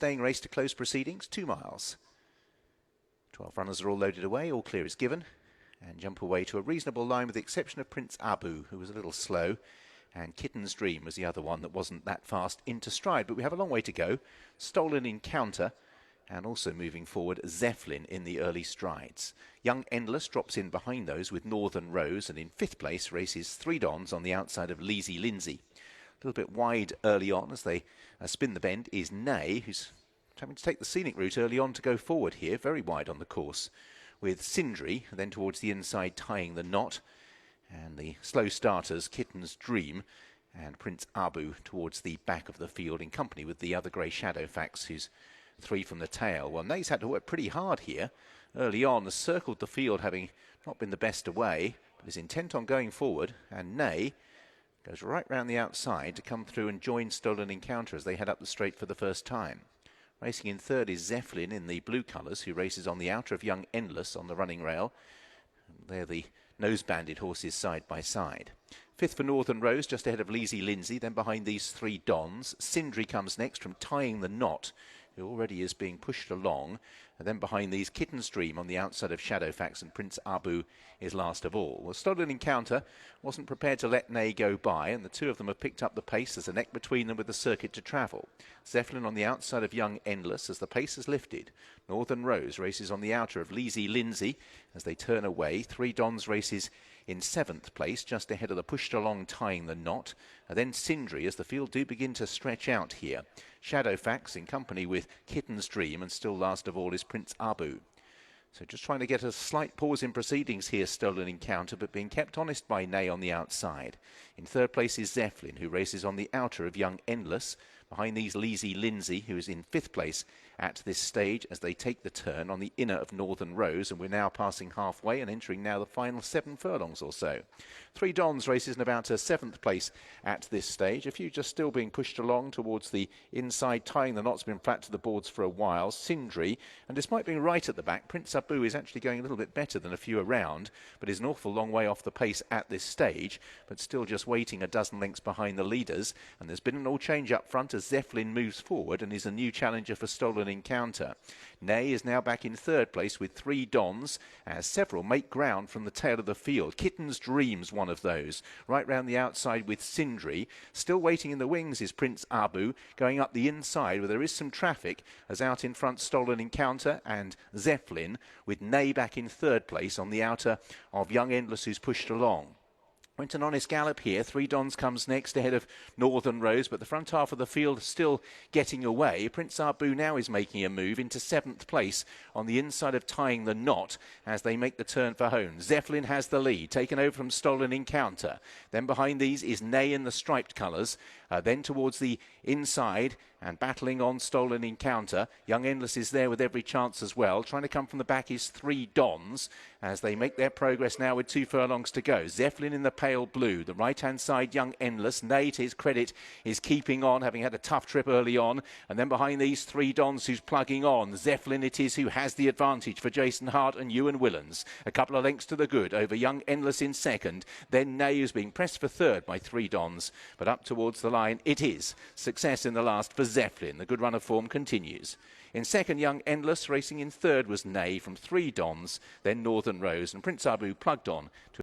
Staying race to close proceedings, 2 miles. 12 runners are all loaded away, all clear is given. And jump away to a reasonable line with the exception of Prince Abu, who was a little slow. And Kitten's Dream was the other one that wasn't that fast into stride. But we have a long way to go. Stolen Encounter. And also moving forward, ZEPHLYN in the early strides. Young Endless drops in behind those with Northern Rose, and in 5th place races 3 Dons on the outside of Lazy Lindsay. A little bit wide early on as they spin the bend is Nay, who's having to take the scenic route early on to go forward here, very wide on the course, with Sindri, then towards the inside tying the knot, and the slow starters, Kitten's Dream, and Prince Abu towards the back of the field in company with the other grey Shadowfax, who's 3 from the tail. Well, Nay's had to work pretty hard here. Early on, has circled the field, having not been the best away, but is intent on going forward. And Nay goes right round the outside to come through and join Stolen Encounter as they head up the straight for the first time. Racing in 3rd is ZEPHLYN in the blue colours, who races on the outer of Young Endless on the running rail. And they're the nose-banded horses side by side. 5th for Northern Rose, just ahead of Lazy Lindsay. Then behind these 3 Dons. Sindri comes next from Tying the Knot, who already is being pushed along. And then behind these, Kitten's Dream on the outside of Shadowfax, and Prince Abu is last of all. Well, Stolen Encounter wasn't prepared to let Nay go by, and the two of them have picked up the pace. There's a neck between them with the circuit to travel. ZEPHLYN on the outside of Young Endless as the pace has lifted. Northern Rose races on the outer of Lazy Lindsay as they turn away. 3 Dons races in 7th place, just ahead of the pushed along Tying the Knot. And then Sindri as the field do begin to stretch out here. Shadowfax in company with Kitten's Dream, and still last of all is Prince Abu. So just trying to get a slight pause in proceedings here, Stolen Encounter, but being kept honest by Nay on the outside. In 3rd place is ZEPHLYN, who races on the outer of Young Endless. Behind these, Lazy Lindsay, who is in 5th place at this stage as they take the turn on the inner of Northern Rose. And we're now passing halfway and entering now the final 7 furlongs or so. 3 Dons races in about a 7th place at this stage. A few just still being pushed along towards the inside. Tying the Knot's been flat to the boards for a while. Sindri, and despite being right at the back, Prince Abu is actually going a little bit better than a few around, but is an awful long way off the pace at this stage, but still just waiting a dozen lengths behind the leaders. And there's been an all change up front as ZEPHLYN moves forward and is a new challenger for Stolen Encounter. Nay is now back in 3rd place with 3 Dons, as several make ground from the tail of the field. Kitten's Dream's one of those, right round the outside with Sindri. Still waiting in the wings is Prince Abu, going up the inside where there is some traffic, as out in front Stolen Encounter and ZEPHLYN, with Nay back in 3rd place on the outer of Young Endless, who's pushed along. Went an honest gallop here. 3 Dons comes next ahead of Northern Rose, but the front half of the field still getting away. Prince Abu now is making a move into 7th place on the inside of Tying the Knot as they make the turn for home. ZEPHLYN has the lead, taken over from Stolen Encounter. Then behind these is Nay in the striped colours. Then towards the inside and battling on Stolen Encounter. Young Endless is there with every chance as well. Trying to come from the back is 3 Dons as they make their progress now with 2 furlongs to go. ZEPHLYN in the pale blue. The right-hand side, Young Endless. Nay, to his credit, is keeping on, having had a tough trip early on. And then behind these 3 Dons who's plugging on. ZEPHLYN it is who has the advantage for Jason Hart and Ewan Willans. A couple of lengths to the good over Young Endless in 2nd. Then Nay, who's being pressed for 3rd by 3 Dons. But up towards the line, it is success in the last for ZEPHLYN. The good run of form continues. In 2nd, Young Endless. Racing in 3rd was Nay from 3 Dons, then Northern Rose, and Prince Abu plugged on to